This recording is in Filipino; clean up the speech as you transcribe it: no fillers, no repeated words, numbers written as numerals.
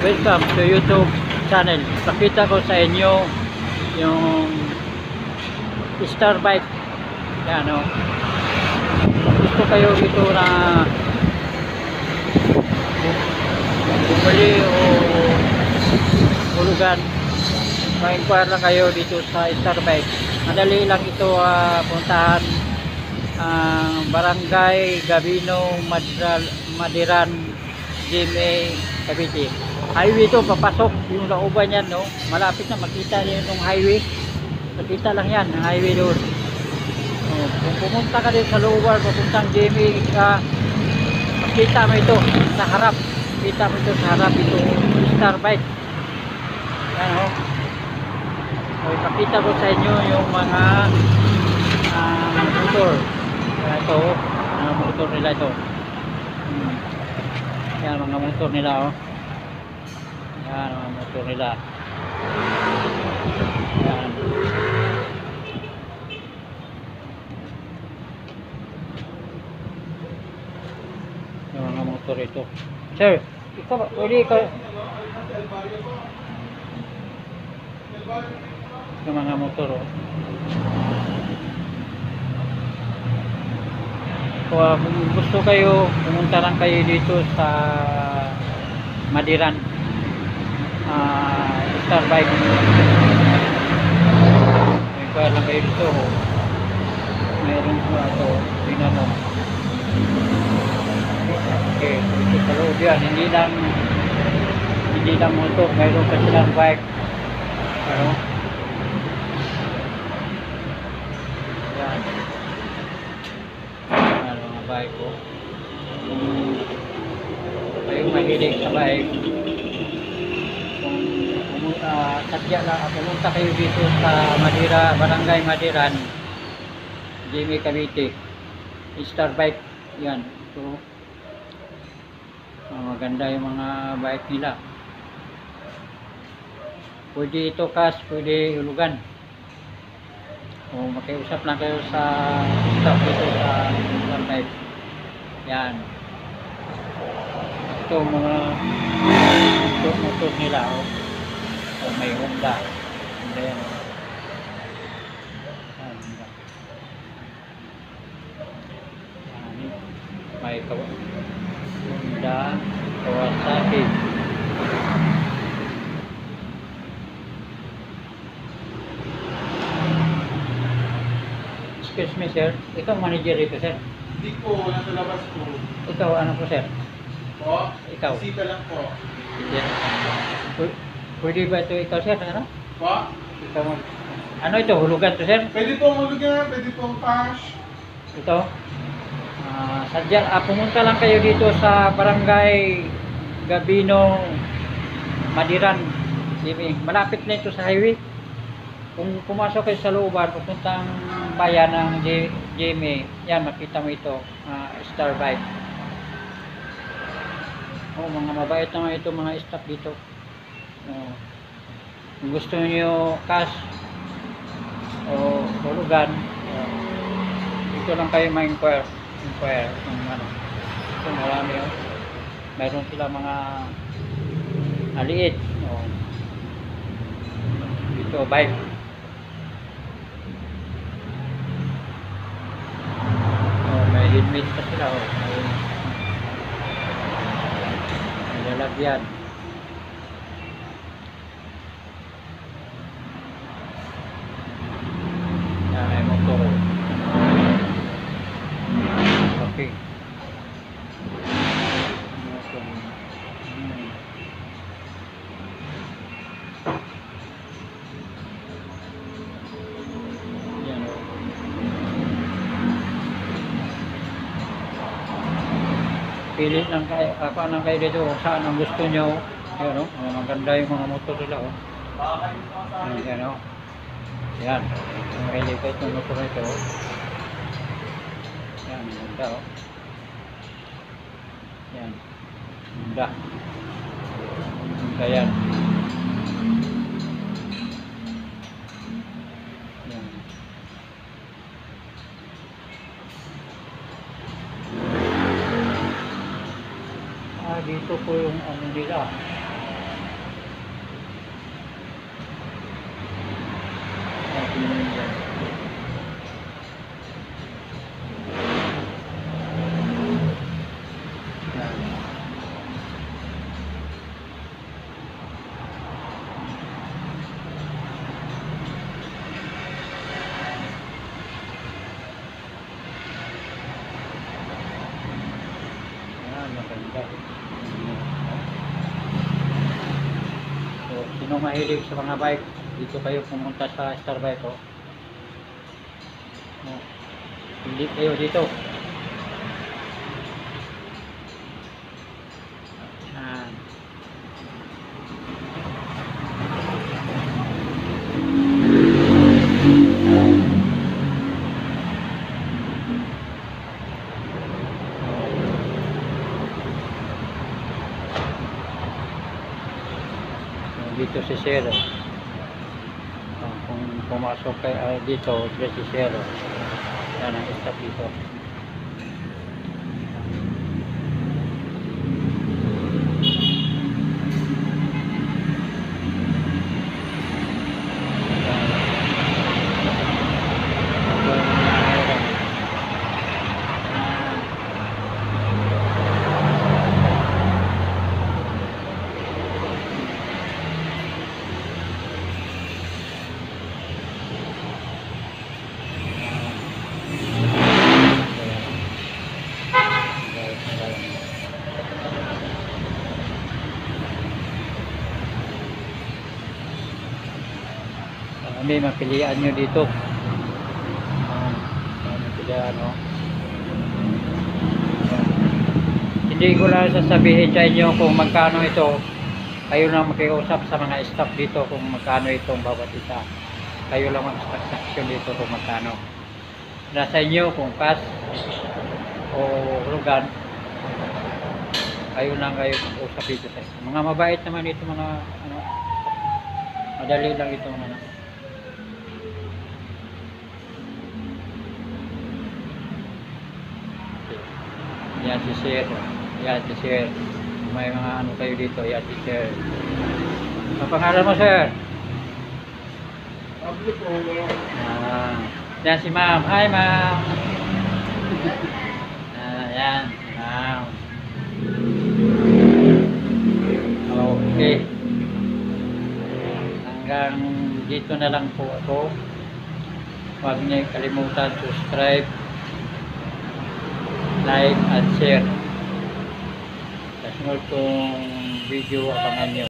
Welcome to YouTube channel. Pakita ko sa inyo yung Star Bike. Yan o. Gusto kayo dito na bumili o hulugan, ma-inquire lang kayo dito sa Star Bike. Madali lang ito puntahan ang Barangay Gabino, Madiran, GMA, Cavite. Highway to, papasok yung lauban yan, no? Malapit na makita niyo yung highway. Makita lang yan, ang highway doon. Kung pumunta ka din sa lugar, papuntang GMA, makita mo ito sa harap. Makita mo ito sa harap, ito Star Bike. Yan, oh. Ipakita ko sa inyo yung mga motor. Ito, mga motor nila ito. Yan, mga motor nila, oh. Yan, mga motor nila. Yan. Yung mga motor ito. Sir, ikaw, pwede ka... Yung mga motor, oh. Kung gusto kayo, pumunta lang kayo dito sa Madiran, Star Bike. Inquire lang kayo dito. Mayroon po ito. Tingnan mo. Okay, dito sa loob yan. Hindi lang motor. Mayroon pa silang bike. Ano? Yan. Mga bike ko. Kayong mahilig sa bike, kung sadya lang, pumunta kayo dito sa Barangay Madiran, GMA Cavite, Star Bike. Yan. So, maganda yung mga bike nila. Pwede ito cash, pwede hulugan. O makiusap lang kayo sa staff dito sa Star Bike. Yan. Ito mga motor nila, oh. O may Honda. Honda yan, oh. Honda. May Honda Kawasaki. Excuse me, sir. Ikaw manager dito, sir? Hindi po, nasa labas po. Ikaw, ano po, sir? Po? Ikaw? Sita lang po. Yes. Pwede ba ito ikaw, sir? Ano? Po? Ikaw mo. Ano ito? Hulugan to, sir? Pwede pong hulugan, pwede pong cash. Ito? Sadya, pumunta lang kayo dito sa Barangay Gabino, Madiran. Malapit na ito sa highway. Kung pumasok kayo sa looban, pupuntang bayan ng GMA, yan, makita mo ito, Star Bike. Oh, mga mabait naman ito, mga staff dito. Kung gusto niyo cash o hulugan, dito lang kayo ma-inquire. Kung ano. Ito marami, oh. Mayroon sila mga aliit. Oh. Dito, bike. May helmet pa sila, oh. May lalagyan. Yan, may motor, oh. Okay. Yan, oh. Pili lang kayo, lang kayo dito kung saan ang gusto nyo. Yan, no? Maganda yung mga motor nila, oh. Yan, no? Yan. Ang elevate ng motor nito, oh. Yan, maganda, oh. Yan. Maganda. Maganda yan. Yan. Dito po yung ano nila. Sino mahilig sa mga bike, dito kayo pumunta sa Star Bike. Oh. Oh. Hindi kayo dito. Yan. Dito si Zero. Kung pumasok kayo dito, si Zero. Yan ang stop dito. May mapilian nyo dito. Mapilian, no? Hindi ko lang sasabihin sa inyo kung magkano ito. Kayo lang makiusap sa mga staff dito kung magkano itong bawat isa. Kayo lang mag-transaction dito kung magkano. Nasa inyo kung pass o rugan. Kayo lang kayo mag-usap dito sa inyo. Mga mabait naman ito, mga ano, madali lang ito, ano. Yan si Sir. Yan si Sir. May mga ano kayo dito. Yan si Sir. Ang pangalan mo, Sir? Pablo po. Yan si Ma'am. Hi, Ma'am. Yan. Ma'am. Okay. Hanggang dito na lang po ako. Huwag niyo kalimutan subscribe, like at share. Sa sunod kong video abangan nyo.